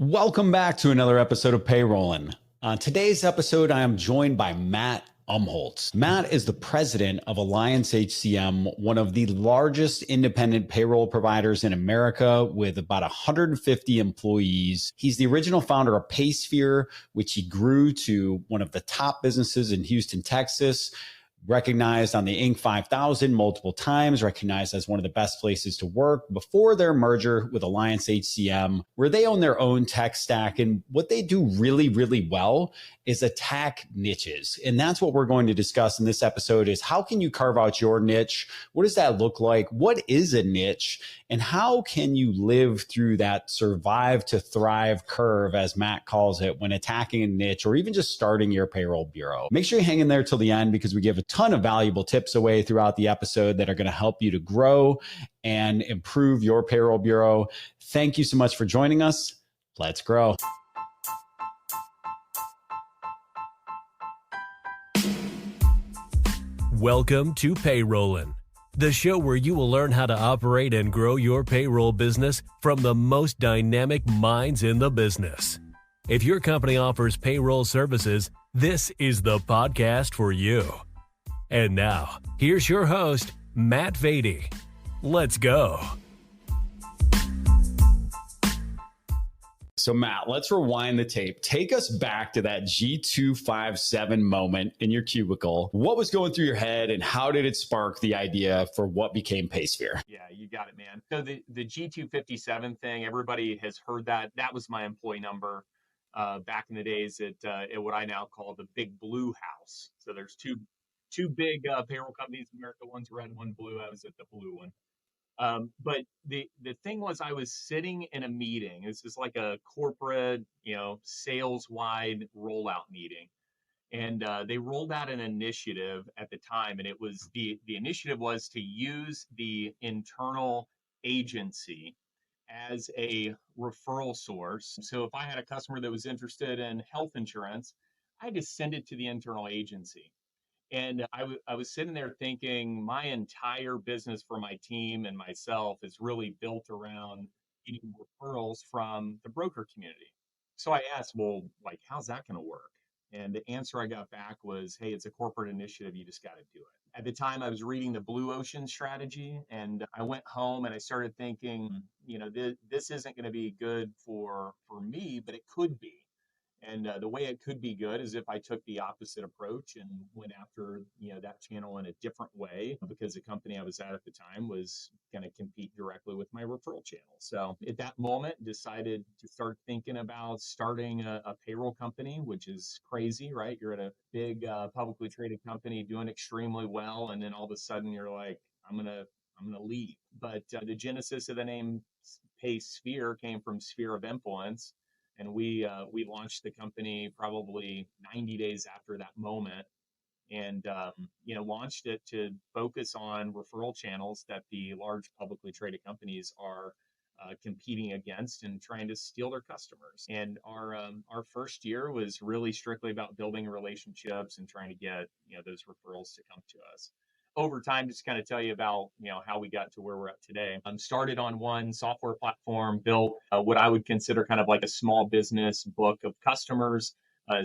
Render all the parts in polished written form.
Welcome back to another episode of Payrolling. On today's episode, I am joined by Matt Umholtz. Matt is the president of Alliance HCM, one of the largest independent payroll providers in America with about 150 employees. He's the original founder of PaySphere, which he grew to one of the top businesses in Houston, Texas. Recognized on the Inc. 5000 multiple times, recognized as one of the best places to work before their merger with Alliance HCM, where they own their own tech stack. And what they do really, really well is attack niches. And that's what we're going to discuss in this episode is how can you carve out your niche? What does that look like? What is a niche? And how can you live through that survive to thrive curve, as Matt calls it, when attacking a niche or even just starting your payroll bureau? Make sure you hang in there till the end because we give a ton of valuable tips away throughout the episode that are going to help you to grow and improve your payroll bureau. Thank you so much for joining us. Let's grow. Welcome to Payrolling, the show where you will learn how to operate and grow your payroll business from the most dynamic minds in the business. If your company offers payroll services, this is the podcast for you. And now, here's your host, Matt Vaadi. Let's go. So Matt, let's rewind the tape. Take us back to that G257 moment in your cubicle. What was going through your head and how did it spark the idea for what became PaySphere? Yeah, you got it, man. So the G257 thing, everybody has heard that. That was my employee number back in the days at what I now call the Big Blue House. So there's two big payroll companies in America. One's red, one blue. I was at the blue one. But the thing was, I was sitting in a meeting. This is like a corporate, sales-wide rollout meeting. And they rolled out an initiative at the time. And it was the initiative was to use the internal agency as a referral source. So if I had a customer that was interested in health insurance, I had to send it to the internal agency. And I was sitting there thinking my entire business for my team and myself is really built around getting referrals from the broker community. So I asked, well, how's that going to work? And the answer I got back was, hey, it's a corporate initiative. You just got to do it. At the time, I was reading the Blue Ocean Strategy, and I went home and I started thinking, this isn't going to be good for me, but it could be. And the way it could be good is if I took the opposite approach and went after, that channel in a different way, because the company I was at the time was going to compete directly with my referral channel. So at that moment, decided to start thinking about starting a payroll company, which is crazy, right? You're at a big publicly traded company doing extremely well. And then all of a sudden you're like, I'm going to leave. But the genesis of the name PaySphere came from Sphere of Influence. And we launched the company probably 90 days after that moment and, launched it to focus on referral channels that the large publicly traded companies are competing against and trying to steal their customers. And our first year was really strictly about building relationships and trying to get, those referrals to come to us. Over time, just kind of tell you about, how we got to where we're at today. Started on one software platform, built what I would consider kind of like a small business book of customers,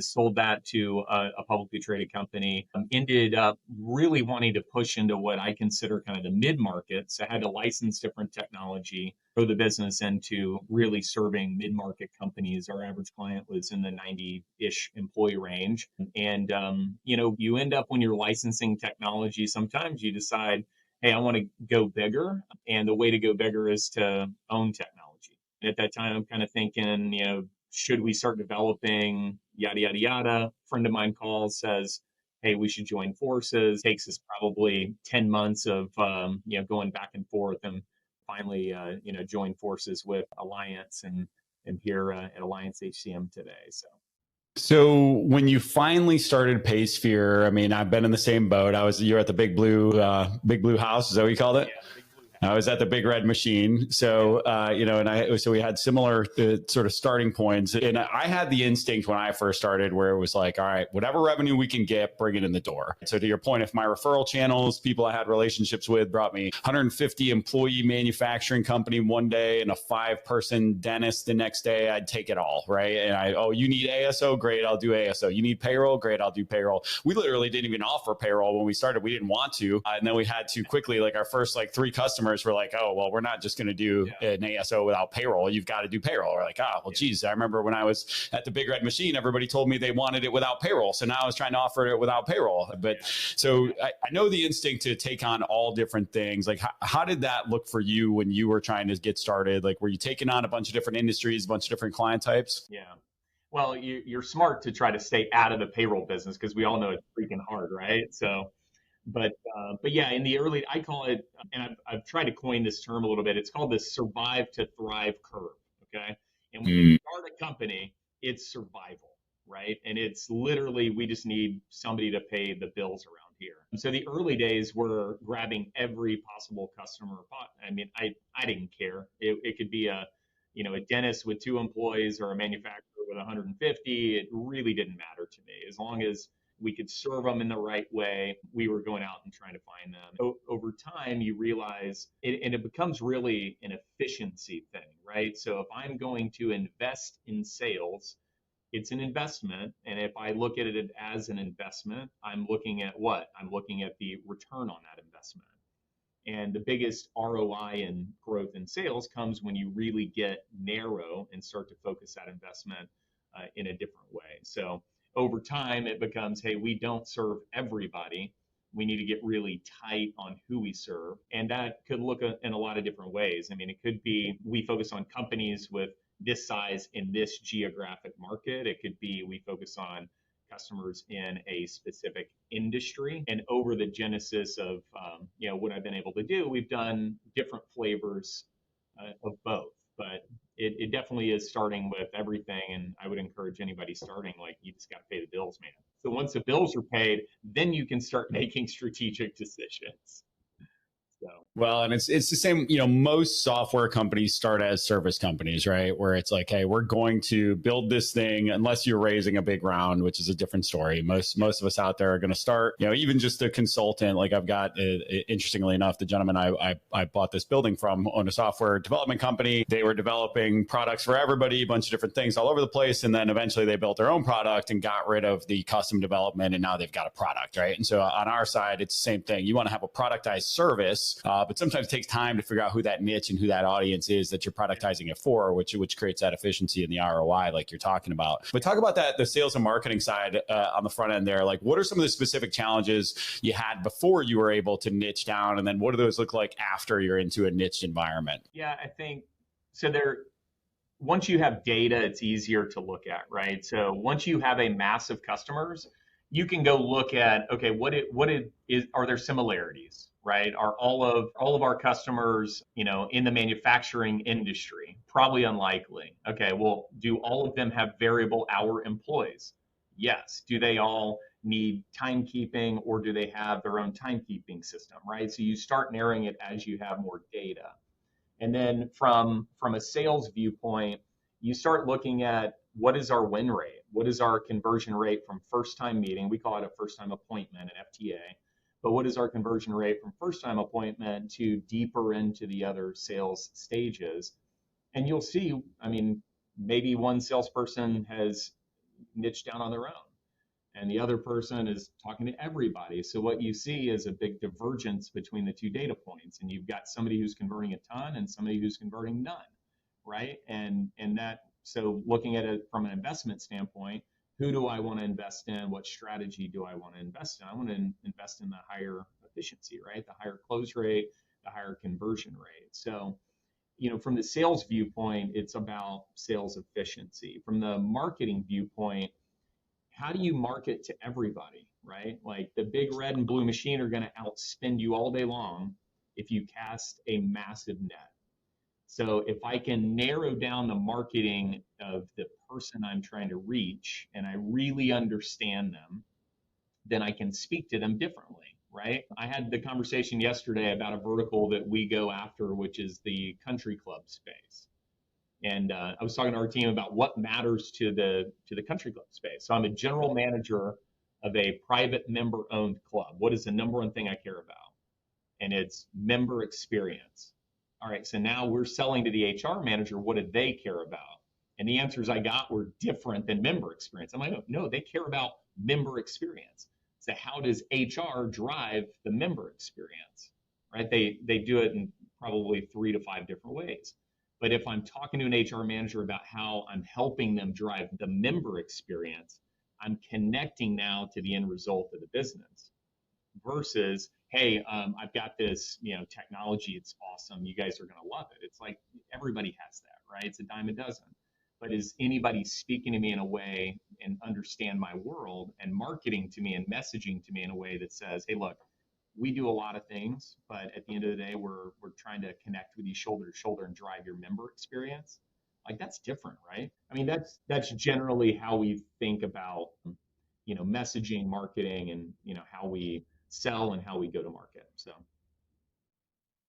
sold that to a publicly traded company, ended up really wanting to push into what I consider kind of the mid-market. So I had to license different technology, grow the business into really serving mid-market companies. Our average client was in the 90-ish employee range. And, you end up when you're licensing technology, sometimes you decide, hey, I want to go bigger. And the way to go bigger is to own technology. And at that time, I'm kind of thinking, should we start developing yada, yada, yada? A friend of mine calls, says, hey, we should join forces. Takes us probably 10 months of, going back and forth and finally, join forces with Alliance and here at Alliance HCM today. So when you finally started PaySphere, I've been in the same boat. You were at the Big Blue House. Is that what you called it? Yeah, Big Blue I was at the Big Red Machine. So, so we had similar sort of starting points. And I had the instinct when I first started where it was like, all right, whatever revenue we can get, bring it in the door. So to your point, if my referral channels, people I had relationships with brought me 150 employee manufacturing company one day and a 5-person dentist the next day, I'd take it all, right? And you need ASO? Great, I'll do ASO. You need payroll? Great, I'll do payroll. We literally didn't even offer payroll when we started. We didn't want to. And then we had to quickly, like our first 3 customers were like, oh, well, we're not just going to do an ASO without payroll. You've got to do payroll. We're like, geez, I remember when I was at the Big Red Machine, everybody told me they wanted it without payroll. So now I was trying to offer it without payroll. But so I know the instinct to take on all different things. Like, how did that look for you when you were trying to get started? Like, were you taking on a bunch of different industries, a bunch of different client types? Yeah. Well, you're smart to try to stay out of the payroll business because we all know it's freaking hard, right? So, but yeah, in the early, I call it, and I've tried to coin this term a little bit. It's called the survive to thrive curve. Okay. And when you start a company, it's survival, right? And it's literally, we just need somebody to pay the bills around here. And so the early days were grabbing every possible customer. I mean, I didn't care. It could be a dentist with 2 employees or a manufacturer with 150. It really didn't matter to me. As long as we could serve them in the right way, we were going out and trying to find them. Over time, you realize, and it becomes really an efficiency thing, right? So if I'm going to invest in sales, it's an investment. And if I look at it as an investment, I'm looking at what? I'm looking at the return on that investment. And the biggest ROI in growth in sales comes when you really get narrow and start to focus that investment in a different way. So over time, it becomes, hey, we don't serve everybody. We need to get really tight on who we serve. And that could look in a lot of different ways. I mean, it could be we focus on companies with this size in this geographic market. It could be we focus on customers in a specific industry. And over the genesis of what I've been able to do, we've done different flavors of both. But it definitely is starting with everything. And I would encourage anybody starting, like, you just got to pay the bills, man. So once the bills are paid, then you can start making strategic decisions. So. Well, and it's the same, most software companies start as service companies, right? Where it's like, hey, we're going to build this thing unless you're raising a big round, which is a different story. Most of us out there are going to start, even just a consultant. Like I've got, interestingly enough, the gentleman I bought this building from owned a software development company. They were developing products for everybody, a bunch of different things all over the place. And then eventually they built their own product and got rid of the custom development. And now they've got a product, right? And so on our side, it's the same thing. You want to have a productized service, but sometimes it takes time to figure out who that niche and who that audience is that you're productizing it for, which creates that efficiency in the ROI like you're talking about. But talk about that, the sales and marketing side on the front end there. Like, what are some of the specific challenges you had before you were able to niche down? And then what do those look like after you're into a niched environment? Yeah, I think so. Once you have data, it's easier to look at, right? So once you have a mass of customers, you can go look at, okay, are there similarities? Right? Are all of our customers, in the manufacturing industry? Probably unlikely. Okay, well, do all of them have variable hour employees? Yes. Do they all need timekeeping, or do they have their own timekeeping system? Right? So you start narrowing it as you have more data. And then from a sales viewpoint, you start looking at what is our win rate? What is our conversion rate from first time meeting? We call it a first time appointment, an FTA. But what is our conversion rate from first time appointment to deeper into the other sales stages? And you'll see, maybe one salesperson has niched down on their own and the other person is talking to everybody. So what you see is a big divergence between the 2 data points. And you've got somebody who's converting a ton and somebody who's converting none, right? And that, so looking at it from an investment standpoint, who do I want to invest in? What strategy do I want to invest in? I want to invest in the higher efficiency, right? The higher close rate, the higher conversion rate. So, from the sales viewpoint, it's about sales efficiency. From the marketing viewpoint, how do you market to everybody, right? Like the big red and blue machine are going to outspend you all day long if you cast a massive net. So if I can narrow down the marketing of the person I'm trying to reach and I really understand them, then I can speak to them differently, right? I had the conversation yesterday about a vertical that we go after, which is the country club space. And I was talking to our team about what matters to the country club space. So I'm a general manager of a private member-owned club. What is the number one thing I care about? And it's member experience. All right, so now we're selling to the HR manager. What do they care about? And the answers I got were different than member experience. I'm like, no, they care about member experience. So how does HR drive the member experience, right? They do it in probably 3 to 5 different ways. But if I'm talking to an HR manager about how I'm helping them drive the member experience, I'm connecting now to the end result of the business versus, hey, I've got this, technology. It's awesome. You guys are going to love it. It's like everybody has that, right? It's a dime a dozen. But is anybody speaking to me in a way and understand my world and marketing to me and messaging to me in a way that says, hey, look, we do a lot of things, but at the end of the day, we're trying to connect with you shoulder to shoulder and drive your member experience. Like that's different, right? I mean, that's generally how we think about, messaging, marketing, and, how we sell and how we go to market. So.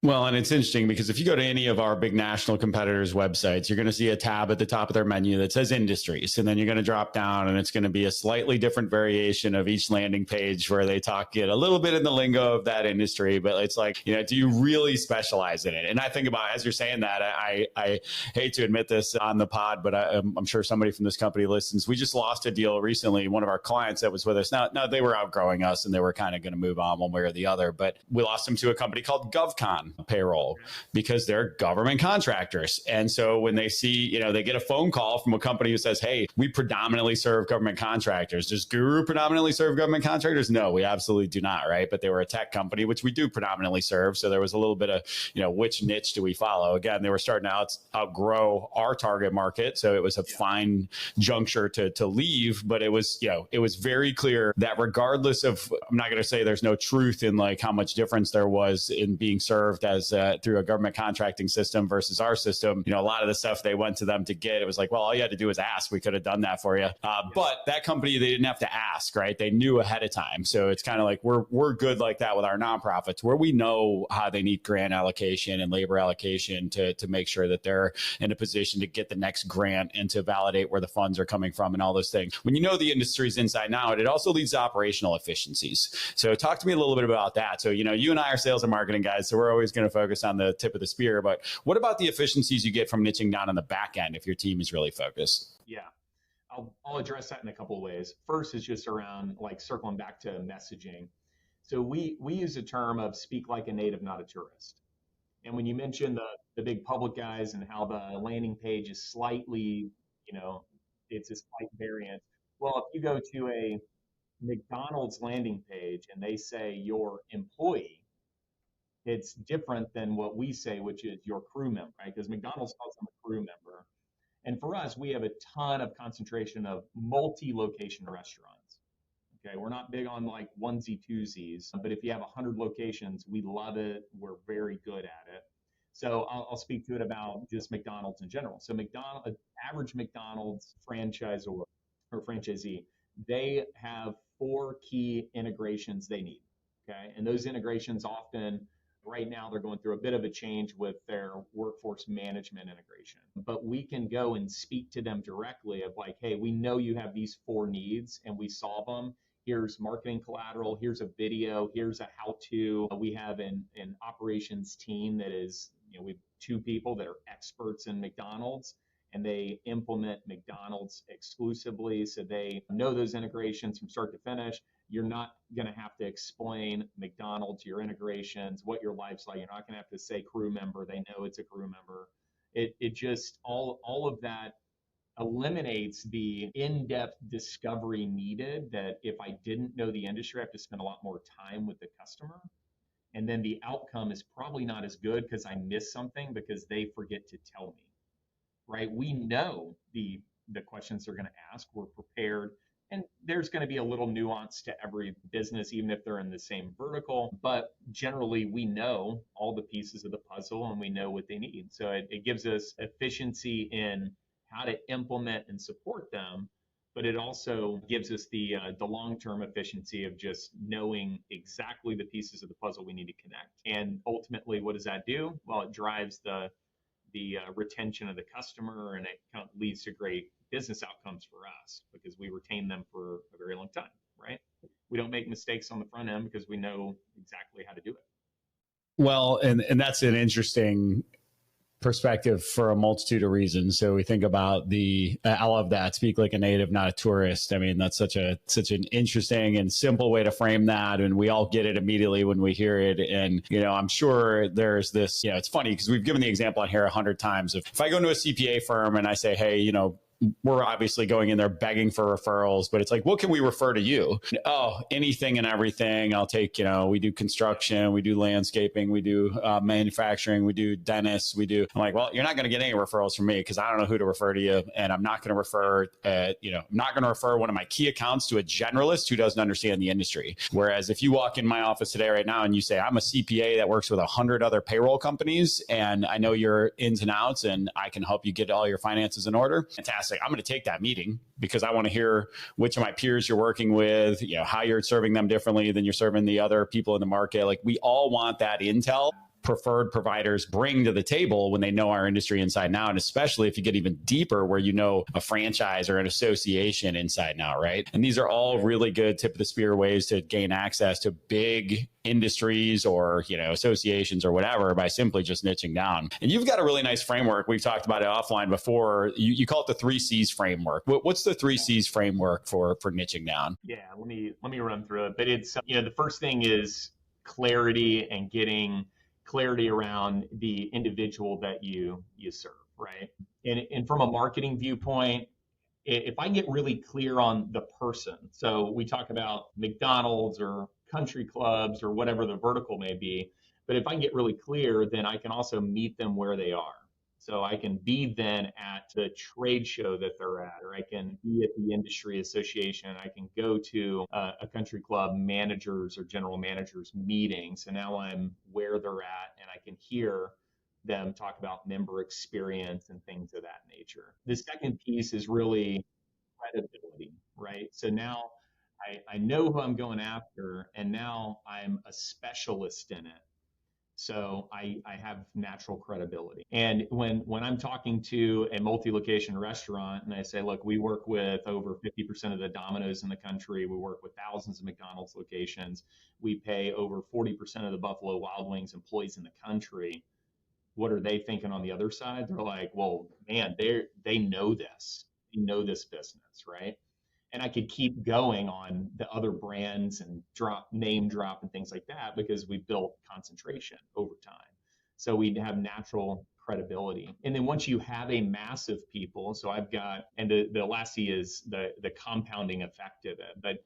Well, and it's interesting because if you go to any of our big national competitors' websites, you're going to see a tab at the top of their menu that says industries. And then you're going to drop down and it's going to be a slightly different variation of each landing page where they talk it a little bit in the lingo of that industry. But it's like, do you really specialize in it? And I think about, as you're saying that, I hate to admit this on the pod, but I'm sure somebody from this company listens. We just lost a deal recently. One of our clients that was with us, now they were outgrowing us and they were kind of going to move on one way or the other, but we lost them to a company called GovCon Payroll because they're government contractors. And so when they see, they get a phone call from a company who says, hey, we predominantly serve government contractors. Does Guru predominantly serve government contractors? No, we absolutely do not, right? But they were a tech company, which we do predominantly serve. So there was a little bit of, which niche do we follow? Again, they were starting to outgrow our target market. So it was a fine juncture to leave, but it was very clear that regardless of, I'm not going to say there's no truth in like how much difference there was in being served as through a government contracting system versus our system. A lot of the stuff they went to them to get, it was like, well, all you had to do was ask. We could have done that for you. But that company, they didn't have to ask, right? They knew ahead of time. So it's kind of like we're good like that with our nonprofits where we know how they need grant allocation and labor allocation to make sure that they're in a position to get the next grant and to validate where the funds are coming from and all those things. When you know the industry's inside and out, it also leads to operational efficiencies. So talk to me a little bit about that. So, you and I are sales and marketing guys, so we're always going to focus on the tip of the spear, but what about the efficiencies you get from niching down on the back end if your team is really focused? Yeah, I'll address that in a couple of ways. First is just around like circling back to messaging. So we use a term of speak like a native, not a tourist. And when you mention the big public guys and how the landing page is slightly, it's a slight variant. Well, if you go to a McDonald's landing page and they say your employee, it's different than what we say, which is your crew member, right? Because McDonald's calls them a crew member. And for us, we have a ton of concentration of multi-location restaurants. Okay, we're not big on like onesie twosies, but if you have 100 locations, we love it. We're very good at it. So I'll speak to it about just McDonald's in general. So average McDonald's franchisor or franchisee, they have 4 key integrations they need. Okay, and those integrations often, right now, they're going through a bit of a change with their workforce management integration. But we can go and speak to them directly of like, hey, we know you have these 4 needs and we solve them. Here's marketing collateral. Here's a video. Here's a how-to. We have an operations team that is, we have 2 people that are experts in McDonald's and they implement McDonald's exclusively. So they know those integrations from start to finish. You're not going to have to explain McDonald's, your integrations, what your life's like. You're not going to have to say crew member. They know it's a crew member. It just, all of that eliminates the in-depth discovery needed that if I didn't know the industry, I have to spend a lot more time with the customer. And then the outcome is probably not as good because I missed something because they forget to tell me, right? We know the questions they're going to ask. We're prepared. And there's going to be a little nuance to every business, even if they're in the same vertical. But generally, we know all the pieces of the puzzle and we know what they need. So it gives us efficiency in how to implement and support them. but it also gives us the long-term efficiency of just knowing exactly the pieces of the puzzle we need to connect. And ultimately, what does that do? Well, it drives the retention of the customer, and it kind of leads to great business outcomes for us because we retain them for a very long time, right? We don't make mistakes on the front end because we know exactly how to do it. Well, and that's an interesting perspective for a multitude of reasons. So we think about I love that, speak like a native, not a tourist. I mean, that's such an interesting and simple way to frame that. And we all get it immediately when we hear it. And, I'm sure there's this, it's funny because we've given the example on here 100 times. If I go into a CPA firm and I say, hey, we're obviously going in there begging for referrals, but it's like, what can we refer to you? Oh, anything and everything. I'll take, we do construction, we do landscaping, we do manufacturing, we do dentists, I'm like, well, you're not going to get any referrals from me because I don't know who to refer to you. And I'm not going to refer, I'm not going to refer one of my key accounts to a generalist who doesn't understand the industry. Whereas if you walk in my office today right now and you say, I'm a CPA that works with 100 other payroll companies and I know your ins and outs and I can help you get all your finances in order. Fantastic. I'm going to take that meeting because I want to hear which of my peers you're working with, how you're serving them differently than you're serving the other people in the market. Like we all want that intel preferred providers bring to the table when they know our industry inside and out. And especially if you get even deeper where a franchise or an association inside and out, right? And these are all really good tip of the spear ways to gain access to big industries or, associations or whatever by simply just niching down. And you've got a really nice framework. We've talked about it offline before. You call it the 3 C's framework. What's the 3 C's framework for niching down? Yeah, let me run through it. But it's, the first thing is clarity and getting clarity around the individual that you serve, right? And from a marketing viewpoint, if I get really clear on the person, so we talk about McDonald's or country clubs or whatever the vertical may be, but if I can get really clear, then I can also meet them where they are. So I can be then at the trade show that they're at, or I can be at the industry association. I can go to a country club managers or general managers meeting. So now I'm where they're at and I can hear them talk about member experience and things of that nature. The second piece is really credibility, right? So now I know who I'm going after and now I'm a specialist in it. So I have natural credibility. And when I'm talking to a multi-location restaurant and I say, look, we work with over 50% of the Domino's in the country. We work with thousands of McDonald's locations. We pay over 40% of the Buffalo Wild Wings employees in the country. What are they thinking on the other side? They're like, well, man, they know this. They know this business, right? And I could keep going on the other brands and name drop and things like that because we built concentration over time. So we have natural credibility. And then once you have a mass of people, so I've got, and the last C is the compounding effect of it. But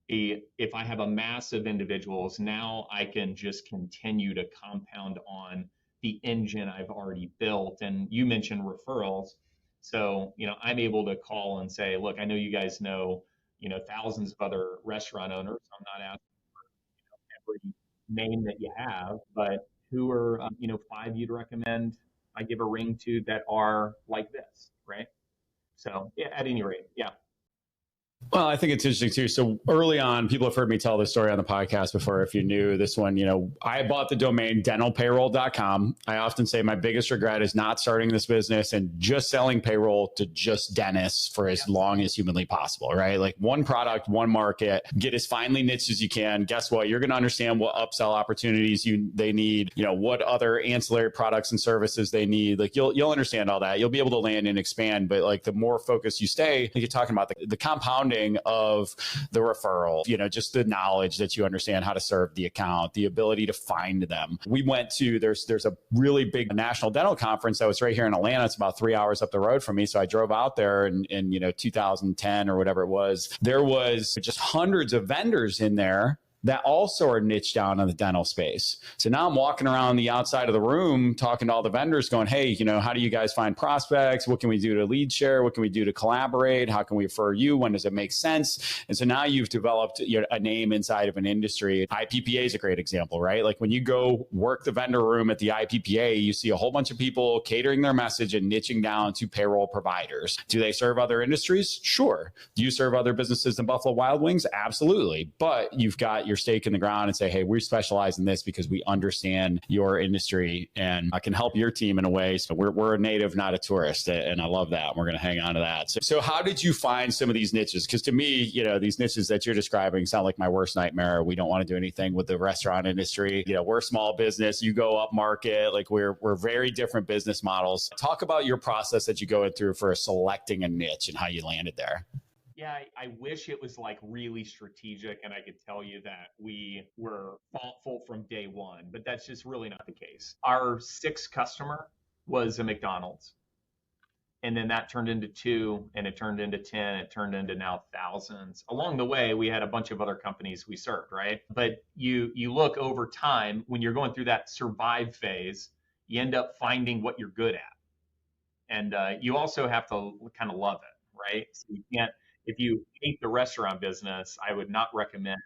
if I have a mass of individuals, now I can just continue to compound on the engine I've already built. And you mentioned referrals. So, I'm able to call and say, look, I know you guys know, thousands of other restaurant owners. I'm not asking for, every name that you have, but who are, 5 you'd recommend I give a ring to that are like this, right? So, yeah, at any rate, yeah. Well, I think it's interesting too. So early on, people have heard me tell this story on the podcast before. If you knew this one, I bought the domain dentalpayroll.com. I often say my biggest regret is not starting this business and just selling payroll to just dentists for as long as humanly possible, right? Like one product, one market, get as finely niched as you can. Guess what? You're going to understand what upsell opportunities they need, what other ancillary products and services they need. Like you'll understand all that. You'll be able to land and expand, but like the more focused you stay, like you're talking about the compounding of the referral, just the knowledge that you understand how to serve the account, the ability to find them. We went to, there's a really big national dental conference that was right here in Atlanta. It's about 3 hours up the road from me. So I drove out there in 2010 or whatever it was. There was just hundreds of vendors in there that also are niche down in the dental space. So now I'm walking around the outside of the room talking to all the vendors going, hey, how do you guys find prospects? What can we do to lead share? What can we do to collaborate? How can we refer you? When does it make sense? And so now you've developed a name inside of an industry. IPPA is a great example, right? Like when you go work the vendor room at the IPPA, you see a whole bunch of people catering their message and niching down to payroll providers. Do they serve other industries? Sure. Do you serve other businesses than Buffalo Wild Wings? Absolutely. But you've got your stake in the ground and say, hey, we specialize in this because we understand your industry and I can help your team in a way. So we're a native, not a tourist. And I love that. We're going to hang on to that. So how did you find some of these niches? Because to me, these niches that you're describing sound like my worst nightmare. We don't want to do anything with the restaurant industry. We're small business. You go up market. Like we're very different business models. Talk about your process that you go through for selecting a niche and how you landed there. Yeah, I wish it was like really strategic and I could tell you that we were thoughtful from day one, but that's just really not the case. Our sixth customer was a McDonald's. And then that turned into 2, and it turned into 10, it turned into now thousands. Along the way, we had a bunch of other companies we served, right? But you look over time, when you're going through that survive phase, you end up finding what you're good at. And you also have to kind of love it, right? So you can't, if you hate the restaurant business, I would not recommend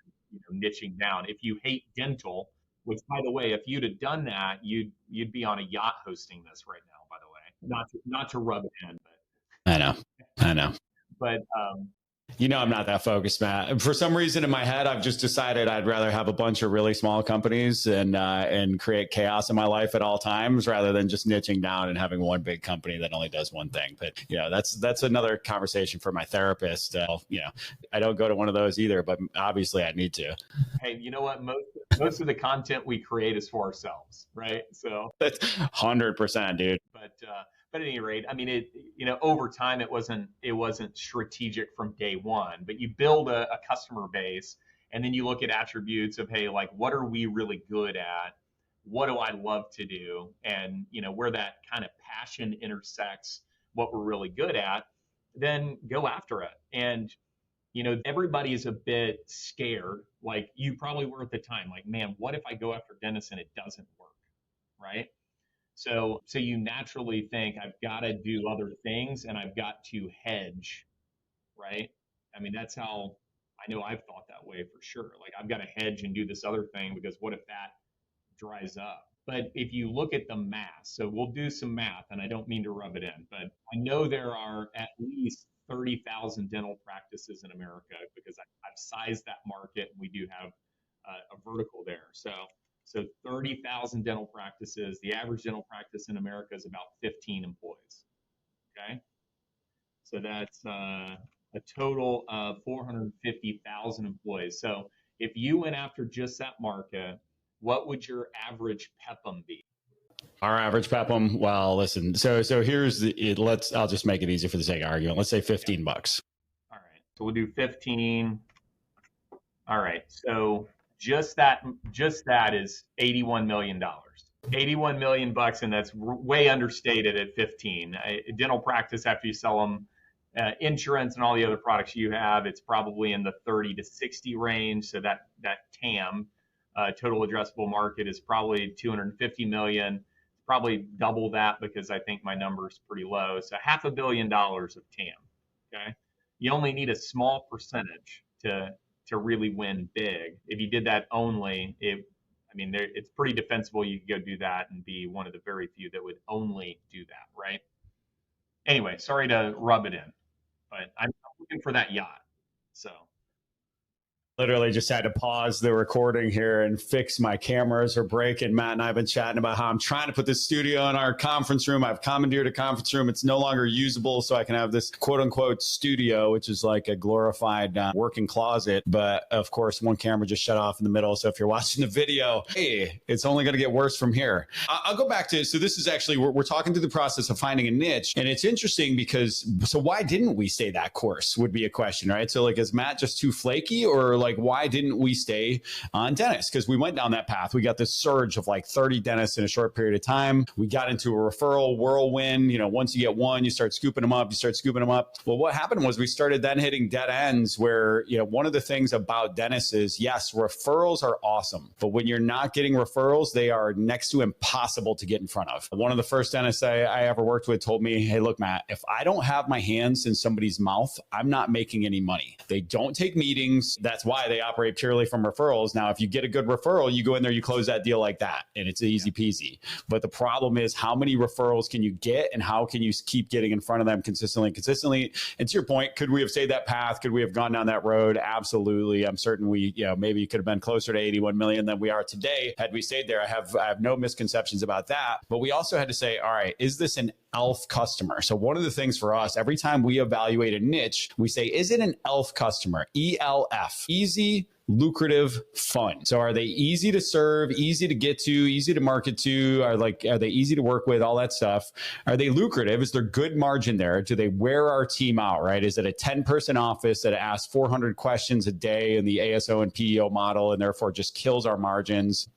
niching down. If you hate dental, which by the way, if you'd have done that, you'd be on a yacht hosting this right now, by the way. Not to rub it in, but I know. But I'm not that focused, Matt. For some reason in my head, I've just decided I'd rather have a bunch of really small companies and create chaos in my life at all times rather than just niching down and having one big company that only does one thing. But that's another conversation for my therapist. I don't go to one of those either, but obviously I need to. Hey, you know what? Most of the content we create is for ourselves, right? So that's 100%, dude. But at any rate, I mean, over time, it wasn't strategic from day one, but you build a customer base and then you look at attributes of, hey, like, what are we really good at? What do I love to do? And, where that kind of passion intersects what we're really good at, then go after it. And, everybody's a bit scared. Like you probably were at the time, like, man, what if I go after dentists and it doesn't work? Right. So you naturally think I've got to do other things and I've got to hedge, right? I mean, that's how I know I've thought that way for sure. Like I've got to hedge and do this other thing because what if that dries up? But if you look at the math, so we'll do some math and I don't mean to rub it in, but I know there are at least 30,000 dental practices in America because I've sized that market and we do have a vertical there. So 30,000 dental practices. The average dental practice in America is about 15 employees. Okay. So that's a total of 450,000 employees. So if you went after just that market, what would your average PEPM be? Our average PEPM, well, listen, so here's I'll just make it easy for the sake of argument. Let's say $15. All right. So we'll do 15. All right. So just that is $81 million. $81 million, and that's way understated at 15. Dental practice, after you sell them insurance and all the other products you have, it's probably in the 30 to 60 range. So that TAM, total addressable market, is probably 250 million. It's probably double that because I think my number is pretty low. So $500 million of TAM. Okay, you only need a small percentage to really win big. If you did that only, it's pretty defensible. You could go do that and be one of the very few that would only do that, right? Anyway, sorry to rub it in, but I'm looking for that yacht. So literally just had to pause the recording here and fix my cameras are breaking. Matt and I have been chatting about how I'm trying to put this studio in our conference room. I've commandeered a conference room. It's no longer usable, so I can have this quote unquote studio, which is like a glorified working closet. But of course, one camera just shut off in the middle. So if you're watching the video, hey, it's only going to get worse from here. I'll go back to, so this is actually, we're talking through the process of finding a niche. And it's interesting because, so why didn't we stay that course would be a question, right? So like, is Matt just too flaky, or like, why didn't we stay on dentists? Because we went down that path. We got this surge of like 30 dentists in a short period of time. We got into a referral whirlwind. Once you get one, you start scooping them up, Well, what happened was we started then hitting dead ends where, one of the things about dentists is, yes, referrals are awesome, but when you're not getting referrals, they are next to impossible to get in front of. One of the first dentists I ever worked with told me, hey, look, Matt, if I don't have my hands in somebody's mouth, I'm not making any money. They don't take meetings. That's why they operate purely from referrals. Now, if you get a good referral, you go in there, you close that deal like that, and it's easy peasy. But the problem is, how many referrals can you get, and how can you keep getting in front of them consistently? And to your point, could we have stayed that path? Could we have gone down that road? Absolutely. I'm certain we, maybe could have been closer to 81 million than we are today had we stayed there. I have no misconceptions about that. But we also had to say, all right, is this an ELF customer? So one of the things for us, every time we evaluate a niche, we say, is it an ELF customer? ELF, easy, lucrative, fun. So are they easy to serve, easy to get to, easy to market to? Are they easy to work with? All that stuff. Are they lucrative? Is there good margin there? Do they wear our team out, right? Is it a 10-person office that asks 400 questions a day in the ASO and PEO model and therefore just kills our margins?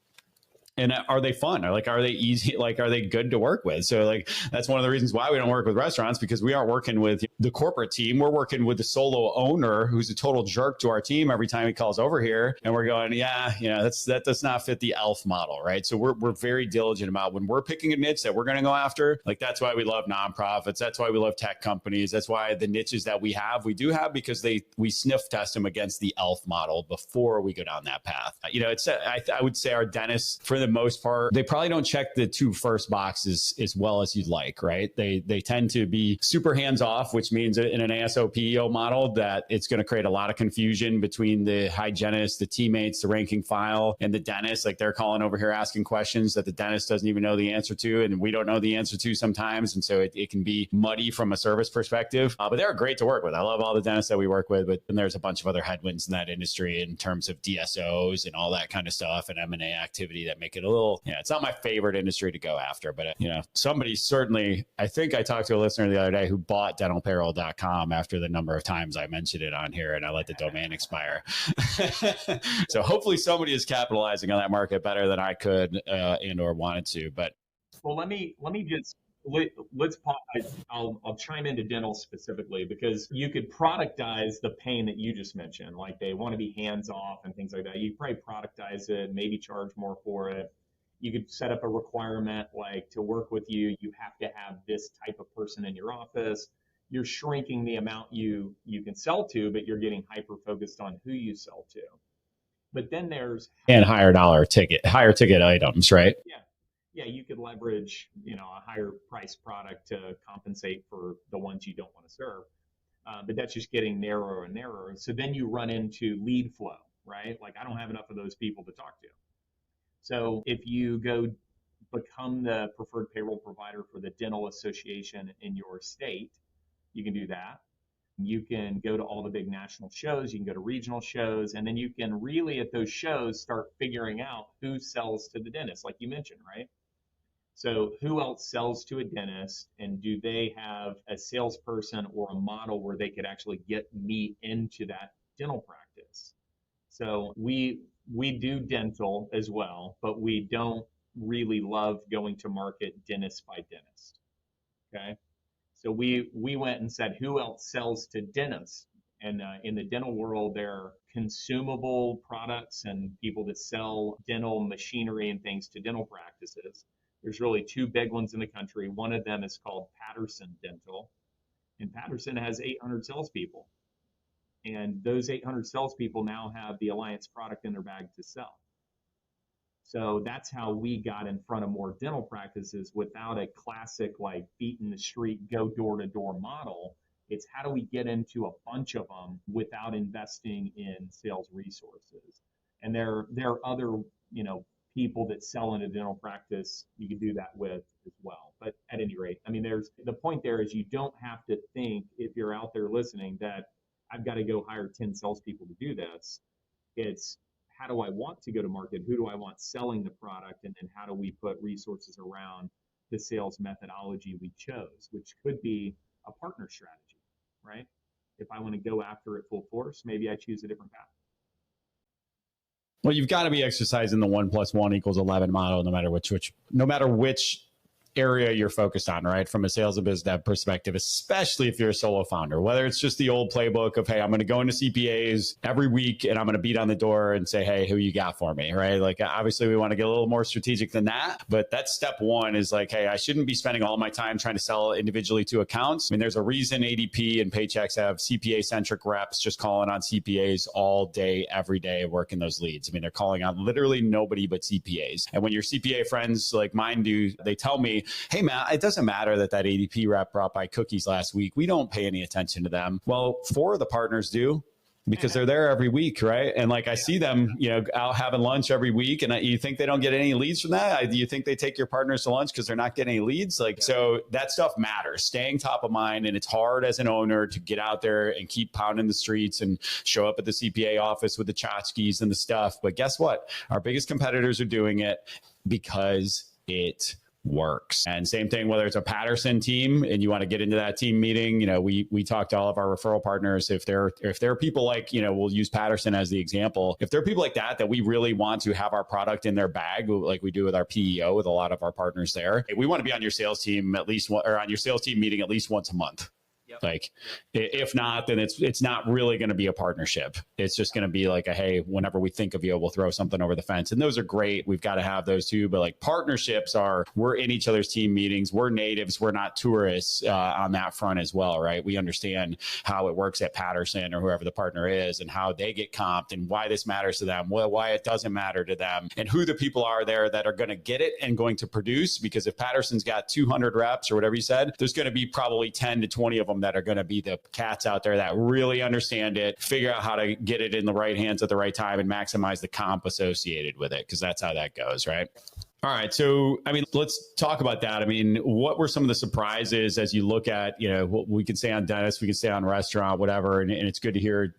And are they fun? Are they easy? Are they good to work with? So that's one of the reasons why we don't work with restaurants, because we aren't working with the corporate team. We're working with the solo owner who's a total jerk to our team every time he calls over here. And we're going, that does not fit the ELF model, right? So we're very diligent about when we're picking a niche that we're going to go after. That's why we love nonprofits. That's why we love tech companies. That's why the niches that we do because we sniff test them against the ELF model before we go down that path. I would say our dentists, for the most part, they probably don't check the two first boxes as well as you'd like, right? They tend to be super hands-off, which means in an ASO PEO model that it's going to create a lot of confusion between the hygienist, the teammates, the ranking file, and the dentist. They're calling over here asking questions that the dentist doesn't even know the answer to, and we don't know the answer to sometimes. And so it can be muddy from a service perspective, but they're great to work with. I love all the dentists that we work with, but then there's a bunch of other headwinds in that industry in terms of DSOs and all that kind of stuff and M&A activity that make it a little, it's not my favorite industry to go after, but somebody certainly, I think I talked to a listener the other day who bought dentalpayroll.com after the number of times I mentioned it on here and I let the domain expire. So hopefully somebody is capitalizing on that market better than I could and or wanted to. But well, let's pause. I'll chime into dental specifically, because you could productize the pain that you just mentioned. They want to be hands off and things like that. You probably productize it, maybe charge more for it. You could set up a requirement to work with you have to have this type of person in your office. You're shrinking the amount you can sell to, but you're getting hyper focused on who you sell to. But then there's higher ticket items, right? Yeah, you could leverage, a higher price product to compensate for the ones you don't want to serve. But that's just getting narrower and narrower. So then you run into lead flow, right? I don't have enough of those people to talk to. So if you go become the preferred payroll provider for the dental association in your state, you can do that. You can go to all the big national shows, you can go to regional shows, and then you can really at those shows start figuring out who sells to the dentist, like you mentioned, right? So who else sells to a dentist, and do they have a salesperson or a model where they could actually get me into that dental practice? So we do dental as well, but we don't really love going to market dentist by dentist. Okay. So we went and said, who else sells to dentists? And in the dental world, there are consumable products and people that sell dental machinery and things to dental practices. There's really two big ones in the country. One of them is called Patterson Dental, and Patterson has 800 salespeople. And those 800 salespeople now have the Alliance product in their bag to sell. So that's how we got in front of more dental practices without a classic feet in the street, go door to door model. It's how do we get into a bunch of them without investing in sales resources? And there are other, people that sell in a dental practice you can do that with as well. But at any rate, there's the point there is you don't have to think, if you're out there listening, that I've got to go hire 10 salespeople to do this. It's how do I want to go to market? Who do I want selling the product? And then how do we put resources around the sales methodology we chose, which could be a partner strategy, right? If I want to go after it full force, maybe I choose a different path. Well, you've got to be exercising the 1+1=11 model, no matter which area you're focused on, right? From a sales and biz dev perspective, especially if you're a solo founder, whether it's just the old playbook of, hey, I'm going to go into CPAs every week and I'm going to beat on the door and say, hey, who you got for me, right? Like, obviously we want to get a little more strategic than that, but that's step one is like, hey, I shouldn't be spending all my time trying to sell individually to accounts. I mean, there's a reason ADP and Paychex have CPA centric reps just calling on CPAs all day, every day, working those leads. I mean, they're calling on literally nobody but CPAs. And when your CPA friends like mine do, they tell me, hey, Matt, it doesn't matter that ADP rep brought by cookies last week. We don't pay any attention to them. Well, 4 of the partners do because they're there every week, right? And like I see them, out having lunch every week, and you think they don't get any leads from that? Do you think they take your partners to lunch because they're not getting any leads? Like, so that stuff matters, staying top of mind. And it's hard as an owner to get out there and keep pounding the streets and show up at the CPA office with the tchotchkes and the stuff. But guess what? Our biggest competitors are doing it because it works. And same thing, whether it's a Patterson team and you want to get into that team meeting, we talk to all of our referral partners. If there are people like, we'll use Patterson as the example. If there are people like that we really want to have our product in their bag, like we do with our PEO, with a lot of our partners there, we want to be on your sales team on your sales team meeting at least once a month. Yep. Like, if not, then it's not really going to be a partnership. It's just going to be like hey, whenever we think of you, we'll throw something over the fence. And those are great. We've got to have those too. But like partnerships we're in each other's team meetings. We're natives. We're not tourists on that front as well, right? We understand how it works at Patterson or whoever the partner is and how they get comped and why this matters to them, why it doesn't matter to them, and who the people are there that are going to get it and going to produce. Because if Patterson's got 200 reps or whatever you said, there's going to be probably 10 to 20 of them that are going to be the cats out there that really understand it, figure out how to get it in the right hands at the right time, and maximize the comp associated with it, because that's how that goes, right? All right. So, let's talk about that. What were some of the surprises as you look at, what we can say on dentist, we can say on restaurant, whatever. And it's good to hear,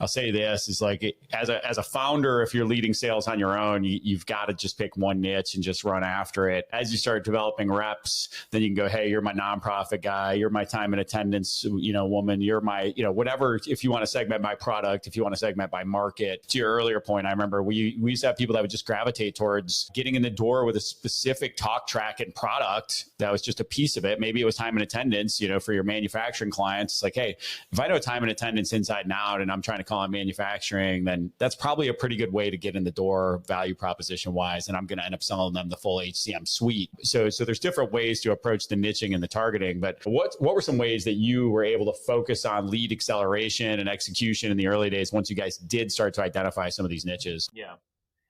I'll say this is like, as a founder, if you're leading sales on your own, you've got to just pick one niche and just run after it. As you start developing reps, then you can go, hey, you're my nonprofit guy, you're my time and attendance, woman, you're my, whatever. If you want to segment by product, if you want to segment by market. To your earlier point, I remember we used to have people that would just gravitate towards getting in the door with a specific talk track and product that was just a piece of it. Maybe it was time and attendance, for your manufacturing clients. It's like, hey, if I know time and attendance inside and out and I'm trying to call on manufacturing, then that's probably a pretty good way to get in the door value proposition wise. And I'm going to end up selling them the full HCM suite. So there's different ways to approach the niching and the targeting. But what were some ways that you were able to focus on lead acceleration and execution in the early days once you guys did start to identify some of these niches? Yeah.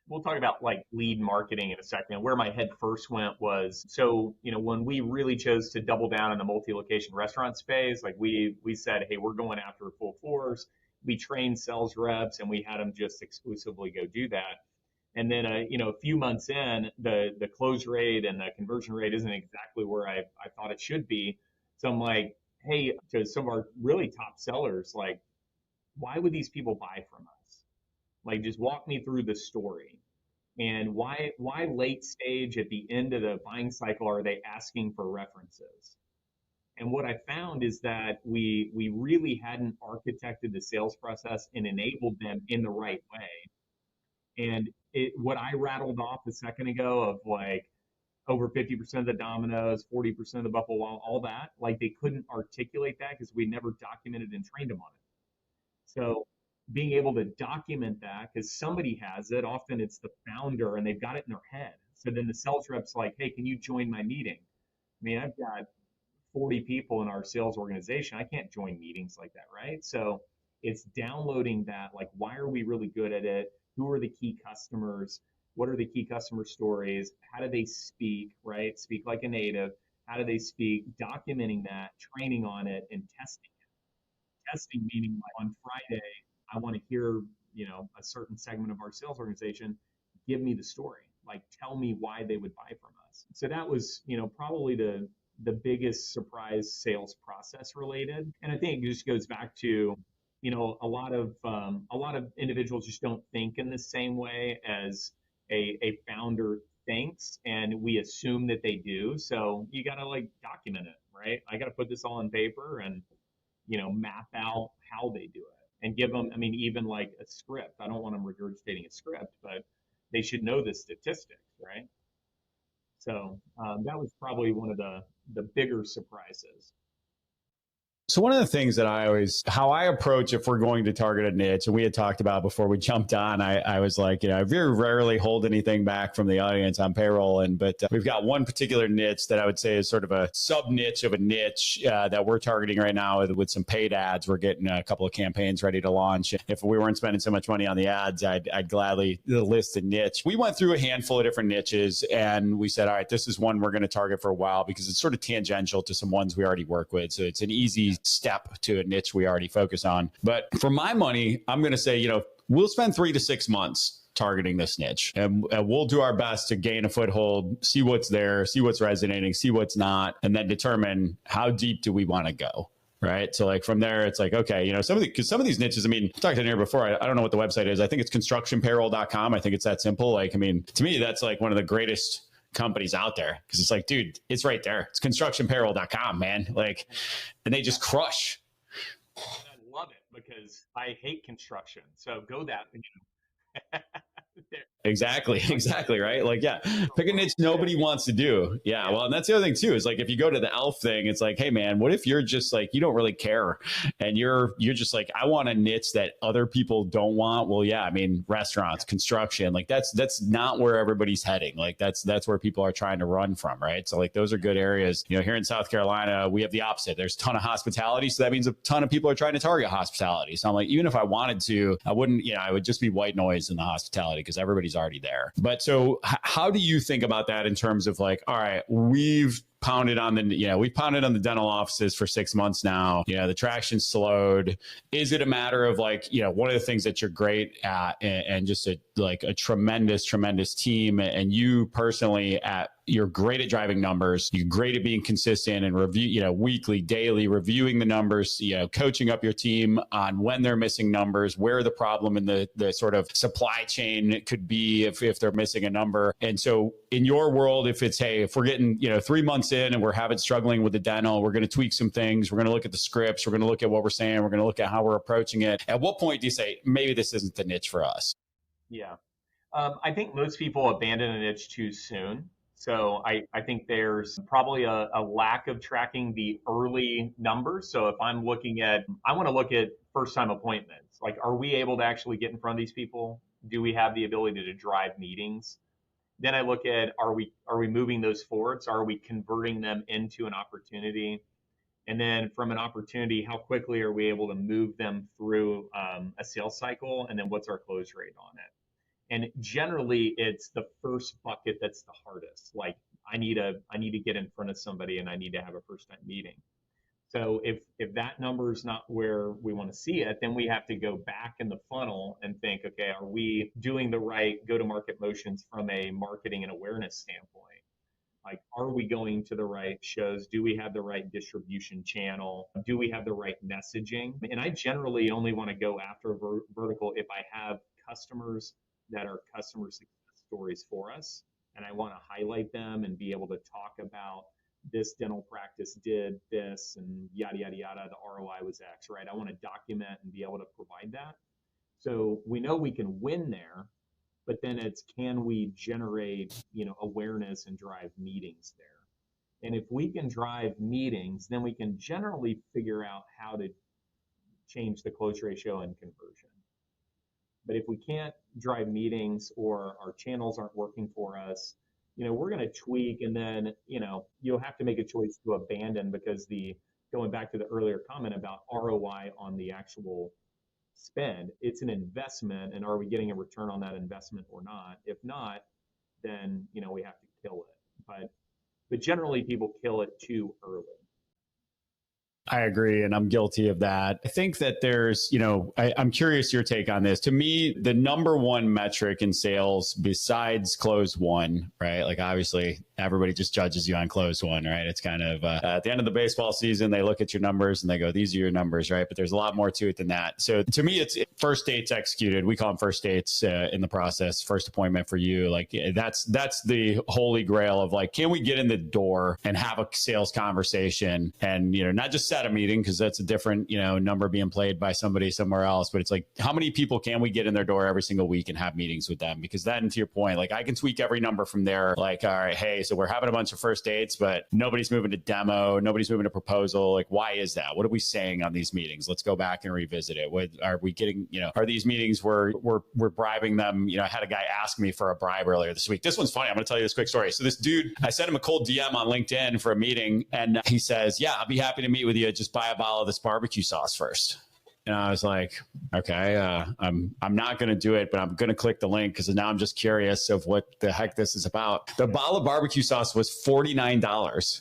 We'll talk about like lead marketing in a second. Where my head first went was, when we really chose to double down in the multi-location restaurant space, like we said, hey, we're going after full force. We trained sales reps and we had them just exclusively go do that. And then, a few months in, the close rate and the conversion rate isn't exactly where I thought it should be. So I'm like, hey, to some of our really top sellers, like, why would these people buy from us? Like, just walk me through the story. And why late stage at the end of the buying cycle are they asking for references? And what I found is that we really hadn't architected the sales process and enabled them in the right way. And what I rattled off a second ago of like over 50% of the Domino's, 40% of the Buffalo Wild, all that, like they couldn't articulate that because we never documented and trained them on it. So being able to document that, because somebody has it, often it's the founder and they've got it in their head. So then the sales rep's like, hey, can you join my meeting? I've got 40 people in our sales organization. I can't join meetings like that, right? So it's downloading that, like, why are we really good at it? Who are the key customers? What are the key customer stories? How do they speak, right? Speak like a native. How do they speak? Documenting that, training on it, and testing it. Testing meaning like on Friday, I want to hear, a certain segment of our sales organization, give me the story, like tell me why they would buy from us. So that was, probably the biggest surprise sales process related. And I think it just goes back to, a lot of individuals just don't think in the same way as a founder thinks, and we assume that they do. So you got to like document it, right? I got to put this all on paper and, map out how they do it. And give them, I mean, even like a script. I don't want them regurgitating a script, but they should know the statistics, right? So that was probably one of the bigger surprises. So one of the things that how I approach if we're going to target a niche, and we had talked about before we jumped on, I was like, I very rarely hold anything back from the audience on payroll. But we've got one particular niche that I would say is sort of a sub niche of a niche that we're targeting right now with some paid ads. We're getting a couple of campaigns ready to launch. If we weren't spending so much money on the ads, I'd gladly list the niche. We went through a handful of different niches and we said, all right, this is one we're going to target for a while because it's sort of tangential to some ones we already work with. So it's an easy step to a niche we already focus on. But for my money, I'm going to say, we'll spend 3 to 6 months targeting this niche and we'll do our best to gain a foothold, see what's there, see what's resonating, see what's not, and then determine how deep do we want to go. Right. So like from there, it's like, okay, some of these niches, I mean, I talked in here before. I don't know what the website is. I think it's constructionpayroll.com. I think it's that simple. Like, I mean, to me, that's like one of the greatest companies out there because it's like, dude, it's right there. It's constructionpayroll.com, man. Like, and they just crush. I love it because I hate construction. So go that. Exactly. Right. Like, yeah, pick a niche nobody wants to do. Yeah. Well, and that's the other thing too, is like, if you go to the ELF thing, it's like, hey man, what if you're just like, you don't really care. And you're just like, I want a niche that other people don't want. Well, yeah, I mean, restaurants, construction, like that's not where everybody's heading. Like that's where people are trying to run from. Right. So like, those are good areas. Here in South Carolina, we have the opposite. There's a ton of hospitality. So that means a ton of people are trying to target hospitality. So I'm like, even if I wanted to, I wouldn't, I would just be white noise in the hospitality because everybody's already there. But so how do you think about that in terms of like, all right, we've pounded on the dental offices for 6 months now. The traction slowed. Is it a matter of like, one of the things that you're great at and just a tremendous team, and you personally you're great at driving numbers. You're great at being consistent and review, weekly, daily, reviewing the numbers, coaching up your team on when they're missing numbers, where the problem in the sort of supply chain could be if they're missing a number. And so in your world, if we're getting, 3 months in and we're struggling with the dental, we're going to tweak some things. We're going to look at the scripts. We're going to look at what we're saying. We're going to look at how we're approaching it. At what point do you say, maybe this isn't the niche for us? Yeah. I think most people abandon a niche too soon. So I think there's probably a lack of tracking the early numbers. So if I want to look at first time appointments, like, are we able to actually get in front of these people? Do we have the ability to drive meetings? Then I look at, are we moving those forward? So are we converting them into an opportunity? And then from an opportunity, how quickly are we able to move them through a sales cycle? And then what's our close rate on it? And generally, it's the first bucket that's the hardest. Like, I need to get in front of somebody and I need to have a first time meeting. So if that number is not where we want to see it, then we have to go back in the funnel and think, okay, are we doing the right go-to-market motions from a marketing and awareness standpoint? Like, are we going to the right shows? Do we have the right distribution channel? Do we have the right messaging? And I generally only want to go after a vertical if I have customers that are customer success stories for us. And I want to highlight them and be able to talk about this dental practice did this and yada, yada, yada. The ROI was X, right? I want to document and be able to provide that. So we know we can win there, but then it's, can we generate, awareness and drive meetings there? And if we can drive meetings, then we can generally figure out how to change the close ratio and conversion. But if we can't drive meetings or our channels aren't working for us, we're going to tweak, and then, you'll have to make a choice to abandon because going back to the earlier comment about ROI on the actual spend, it's an investment, and are we getting a return on that investment or not? If not, then, we have to kill it. But generally people kill it too early. I agree. And I'm guilty of that. I think that there's, I'm curious your take on this. To me, the number one metric in sales besides close one, right? Like, obviously everybody just judges you on close one, right? It's kind of at the end of the baseball season, they look at your numbers and they go, these are your numbers, right? But there's a lot more to it than that. So to me, it's first dates executed. We call them first dates in the process, first appointment for you. Like, that's the holy grail of like, can we get in the door and have a sales conversation and, not just sell at a meeting because that's a different, number being played by somebody somewhere else. But it's like, how many people can we get in their door every single week and have meetings with them? Because then, to your point, like I can tweak every number from there. Like, all right, hey, so we're having a bunch of first dates, but nobody's moving to demo, nobody's moving to proposal. Like, why is that? What are we saying on these meetings? Let's go back and revisit it. What are we getting? Are these meetings where we're bribing them? I had a guy ask me for a bribe earlier this week. This one's funny. I'm going to tell you this quick story. So this dude, I sent him a cold DM on LinkedIn for a meeting, and he says, "Yeah, I'll be happy to meet with you. Just buy a bottle of this barbecue sauce first." And I was like, okay, I'm not going to do it, but I'm going to click the link because now I'm just curious of what the heck this is about. The bottle of barbecue sauce was $49.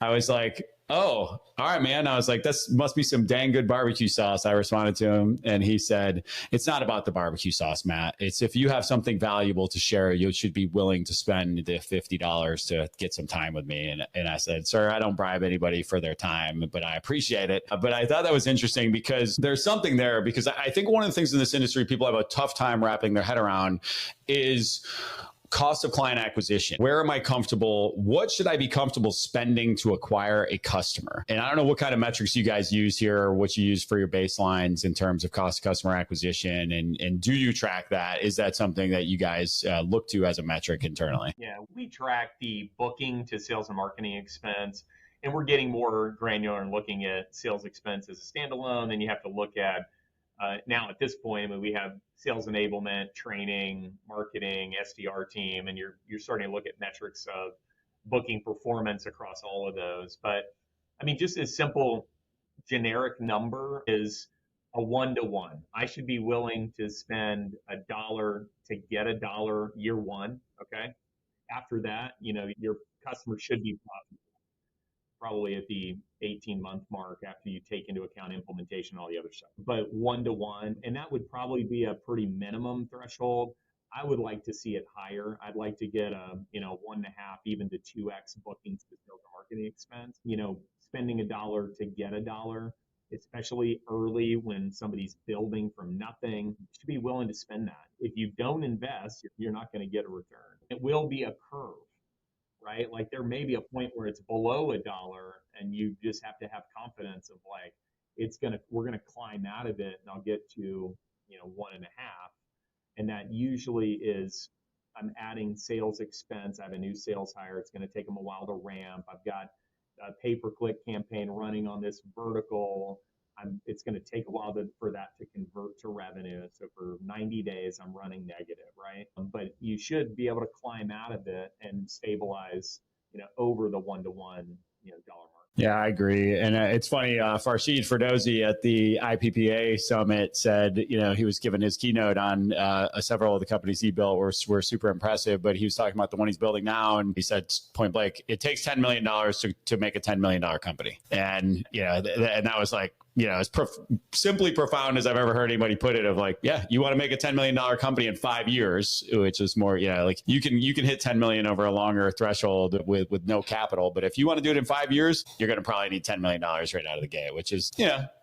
I was like, oh, all right, man. I was like, this must be some dang good barbecue sauce. I responded to him, and he said, it's not about the barbecue sauce, Matt. It's if you have something valuable to share, you should be willing to spend the $50 to get some time with me. And I said, sir, I don't bribe anybody for their time, but I appreciate it. But I thought that was interesting because there's something there, because I think one of the things in this industry people have a tough time wrapping their head around is cost of client acquisition. Where am I comfortable? What should I be comfortable spending to acquire a customer? And I don't know what kind of metrics you guys use here or what you use for your baselines in terms of cost of customer acquisition. And do you track that? Is that something that you guys look to as a metric internally? Yeah, we track the booking to sales and marketing expense. And we're getting more granular and looking at sales expense as a standalone. Then you have to look at now at this point, I mean, we have sales enablement, training, marketing, SDR team, and you're starting to look at metrics of booking performance across all of those. But I mean, just a simple generic number is a 1-to-1. I should be willing to spend $1 to get $1 year one. Okay. After that, your customer should be profitable probably at the 18-month mark after you take into account implementation, all the other stuff. But 1-to-1, and that would probably be a pretty minimum threshold. I would like to see it higher. I'd like to get a 1.5, even to 2x bookings to sales and marketing expense. Spending $1 to get $1, especially early when somebody's building from nothing, you should be willing to spend that. If you don't invest, you're not going to get a return. It will be a curve. Right? Like there may be a point where it's below $1 and you just have to have confidence of like, we're going to climb out of it and I'll get to, 1.5. And that usually is, I'm adding sales expense. I have a new sales hire. It's going to take them a while to ramp. I've got a pay-per-click campaign running on this vertical. It's going to take a while for that to convert to revenue. So for 90 days, I'm running negative, right? But you should be able to climb out of it and stabilize, over the 1-to-1, dollar mark. Yeah, I agree. And it's funny, Farshid Ferdowsi at the IPPA summit said, he was giving his keynote on several of the companies he built were super impressive, but he was talking about the one he's building now. And he said point blank, it takes $10 million to make a $10 million company. And, and that was like, as simply profound as I've ever heard anybody put it, of like, yeah, you want to make a $10 million company in 5 years, which is more, like you can hit 10 million over a longer threshold with no capital. But if you want to do it in 5 years, you're going to probably need $10 million right out of the gate, which is,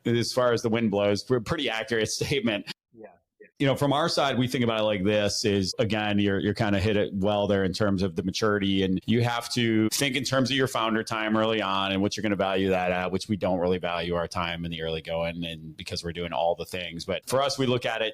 as far as the wind blows, pretty accurate statement. From our side, we think about it like this is, again, you're kind of hit it well there in terms of the maturity, and you have to think in terms of your founder time early on and what you're going to value that at, which we don't really value our time in the early going, and because we're doing all the things. But for us, we look at it,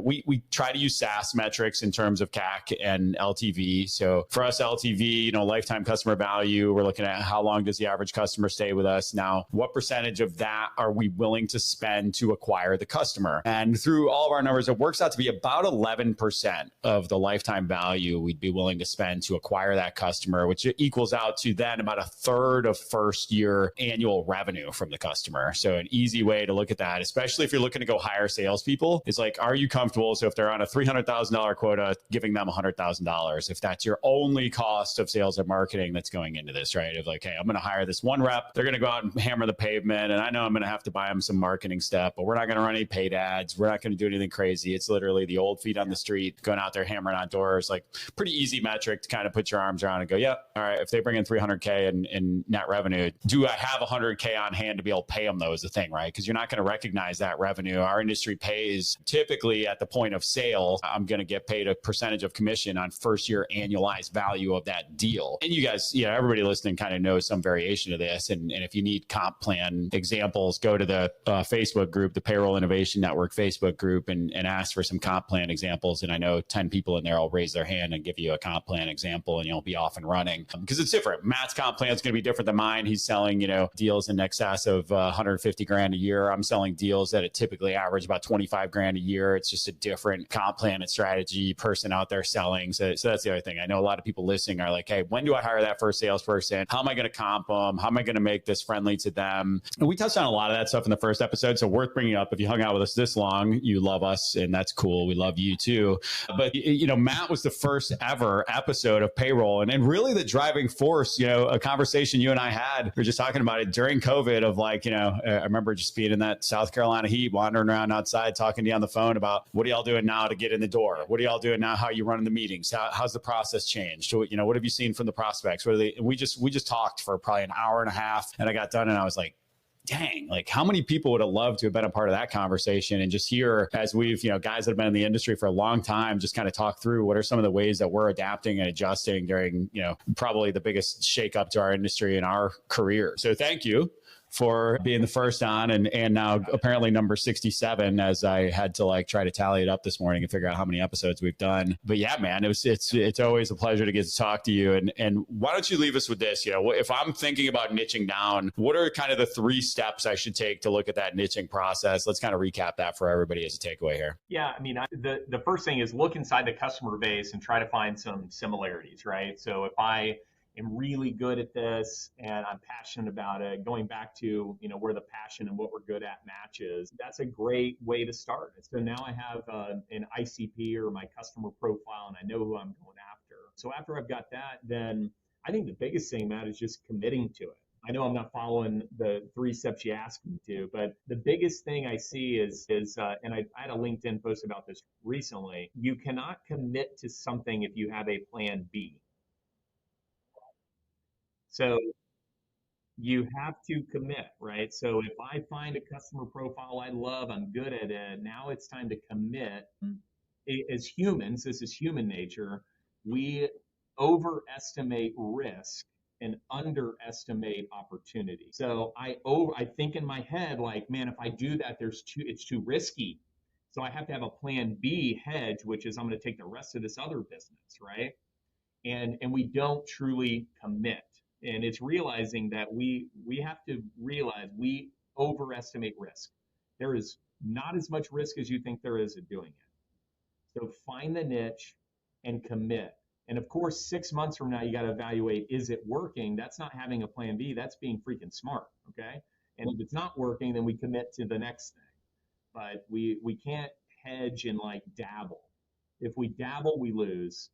we try to use SaaS metrics in terms of CAC and LTV. So for us, LTV, lifetime customer value, we're looking at how long does the average customer stay with us? Now, what percentage of that are we willing to spend to acquire the customer? And through all of our numbers, it works out to be about 11% of the lifetime value we'd be willing to spend to acquire that customer, which equals out to then about 1/3 of first year annual revenue from the customer. So an easy way to look at that, especially if you're looking to go hire salespeople, is like, are you comfortable? So if they're on a $300,000 quota, giving them $100,000, if that's your only cost of sales and marketing that's going into this, right? Of like, hey, I'm going to hire this one rep. They're going to go out and hammer the pavement. And I know I'm going to have to buy them some marketing stuff, but we're not going to run any paid ads. We're not going to do anything crazy. crazy. It's literally the old feet on the street, going out there, hammering on doors, like pretty easy metric to kind of put your arms around and go, yeah, all right, if they bring in 300K in net revenue, do I have 100K on hand to be able to pay them though is the thing, right? Because you're not going to recognize that revenue. Our industry pays typically at the point of sale. I'm going to get paid a percentage of commission on first year annualized value of that deal. And you guys, everybody listening kind of knows some variation of this. And if you need comp plan examples, go to the Facebook group, the Payroll Innovation Network Facebook group, and ask for some comp plan examples. And I know 10 people in there will raise their hand and give you a comp plan example, and you'll be off and running because it's different. Matt's comp plan is going to be different than mine. He's selling, deals in excess of 150 grand a year. I'm selling deals that typically average about 25 grand a year. It's just a different comp plan and strategy person out there selling. So that's the other thing. I know a lot of people listening are like, hey, when do I hire that first salesperson? How am I going to comp them? How am I going to make this friendly to them? And we touched on a lot of that stuff in the first episode. So worth bringing up. If you hung out with us this long, you love us, and that's cool. We love you too. But, Matt was the first ever episode of Payroll, and really the driving force, a conversation you and I had, we were just talking about it during COVID of like, I remember just being in that South Carolina heat, wandering around outside, talking to you on the phone about what are y'all doing now to get in the door? What are y'all doing now? How are you running the meetings? How's the process changed? What have you seen from the prospects? We just talked for probably an hour and a half, and I got done and I was like, dang, like how many people would have loved to have been a part of that conversation and just hear as we've, guys that have been in the industry for a long time, just kind of talk through what are some of the ways that we're adapting and adjusting during, probably the biggest shakeup to our industry in our career. So thank you for being the first on and now apparently number 67, as I had to try to tally it up this morning and figure out how many episodes we've done. But yeah, man, it's always a pleasure to get to talk to you. And why don't you leave us with this? If I'm thinking about niching down, what are kind of the 3 steps I should take to look at that niching process? Let's kind of recap that for everybody as a takeaway here. Yeah, the first thing is look inside the customer base and try to find some similarities, right? So if I am really good at this and I'm passionate about it, going back to, where the passion and what we're good at matches, that's a great way to start. So now I have an ICP or my customer profile and I know who I'm going after. So after I've got that, then I think the biggest thing, Matt, is just committing to it. I know I'm not following the 3 steps you asked me to, but the biggest thing I see is and I had a LinkedIn post about this recently, you cannot commit to something if you have a plan B. So you have to commit, right? So if I find a customer profile I love, I'm good at it, now it's time to commit. As humans, this is human nature, we overestimate risk and underestimate opportunity. So I think in my head, like, man, if I do that, it's too risky. So I have to have a plan B hedge, which is I'm going to take the rest of this other business, right? And we don't truly commit. And it's realizing that we have to realize we overestimate risk. There is not as much risk as you think there is at doing it. So find the niche and commit. And of course, 6 months from now, you got to evaluate, is it working? That's not having a plan B. That's being freaking smart. Okay. And if it's not working, then we commit to the next thing. But we can't hedge and dabble. If we dabble, we lose.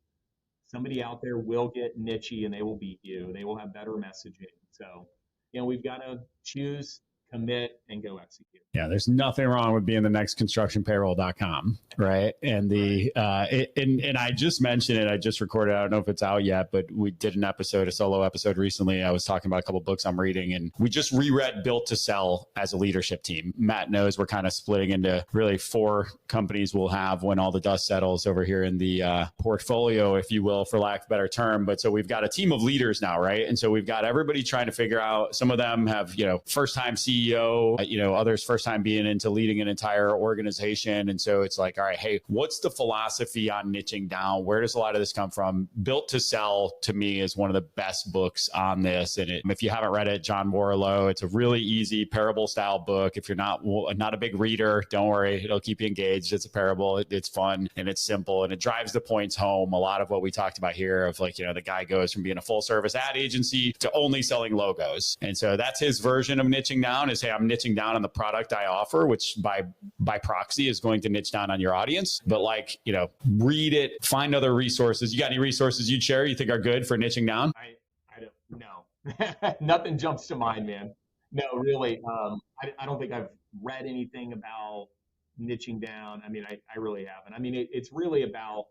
Somebody out there will get nichey and they will beat you. They will have better messaging. So, we've got to choose, commit, and go execute. Yeah, there's nothing wrong with being the next constructionpayroll.com, right? And and I just mentioned it. I just recorded. I don't know if it's out yet, but we did a solo episode recently. I was talking about a couple of books I'm reading, and we just reread Built to Sell as a leadership team. Matt knows we're kind of splitting into really 4 companies we'll have when all the dust settles over here in the portfolio, if you will, for lack of a better term. But so we've got a team of leaders now, right? And so we've got everybody trying to figure out. Some of them have first-time CEO, others first time being into leading an entire organization. And so it's like, all right, hey, what's the philosophy on niching down? Where does a lot of this come from? Built to Sell, to me, is one of the best books on this. And if you haven't read it, John Warlow, it's a really easy parable style book. If you're not a big reader, don't worry, it'll keep you engaged. It's a parable. It's fun and it's simple and it drives the points home. A lot of what we talked about here of the guy goes from being a full service ad agency to only selling logos. And so that's his version of niching down is, hey, I'm niching down on the product I offer, which by proxy is going to niche down on your audience. But read it, find other resources. You got any resources you'd share you think are good for niching down? I don't know. Nothing jumps to mind, man. No, really. I don't think I've read anything about niching down. I mean, I really haven't. I mean, it's really about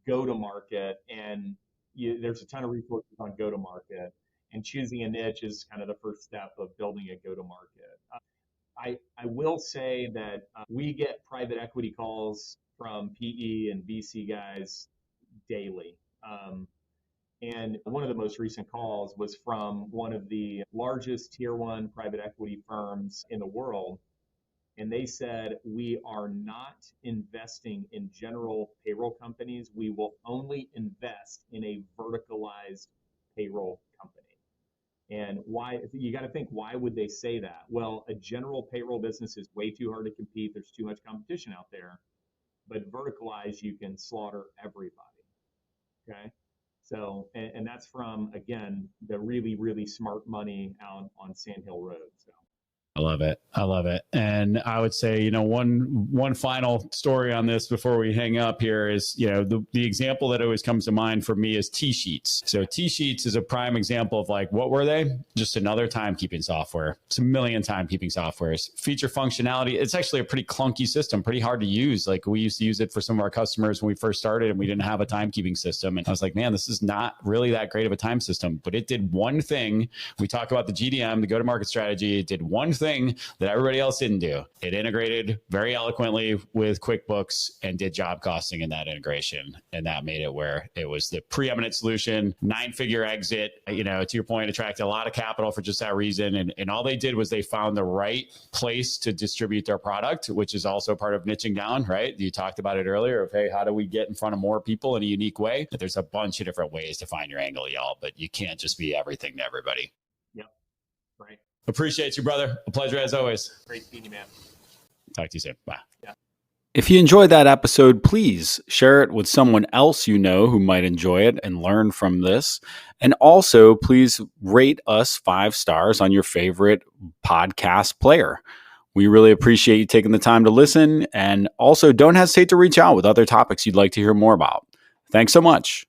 go-to-market, and there's a ton of resources on go-to-market, and choosing a niche is kind of the first step of building a go-to-market. I will say that we get private equity calls from PE and VC guys daily. And one of the most recent calls was from one of the largest tier one private equity firms in the world. And they said, we are not investing in general payroll companies. We will only invest in a verticalized payroll company. And why? You got to think, why would they say that? Well, a general payroll business is way too hard to compete. There's too much competition out there. But verticalized, you can slaughter everybody. Okay. So, and that's from, again, the really, really smart money out on Sand Hill Road. So. I love it. I love it. And I would say, one final story on this before we hang up here is, the example that always comes to mind for me is T-Sheets. So T-Sheets is a prime example of like, what were they? Just another timekeeping software. It's a million timekeeping softwares. Feature functionality. It's actually a pretty clunky system, pretty hard to use. Like we used to use it for some of our customers when we first started and we didn't have a timekeeping system. And I was like, man, this is not really that great of a time system, but it did one thing. We talk about the GDM, the go-to-market strategy. It did one thing that everybody else didn't do. It integrated very eloquently with QuickBooks and did job costing in that integration. And that made it where it was the preeminent solution, 9-figure exit, to your point, attracted a lot of capital for just that reason. And all they did was they found the right place to distribute their product, which is also part of niching down, right? You talked about it earlier of, hey, how do we get in front of more people in a unique way? There's a bunch of different ways to find your angle, y'all, but you can't just be everything to everybody. Yep. Right. Appreciate you, brother. A pleasure as always. Great meeting you, man. Talk to you soon. Bye. Yeah. If you enjoyed that episode, please share it with someone else you know who might enjoy it and learn from this. And also, please rate us 5 stars on your favorite podcast player. We really appreciate you taking the time to listen. And also, don't hesitate to reach out with other topics you'd like to hear more about. Thanks so much.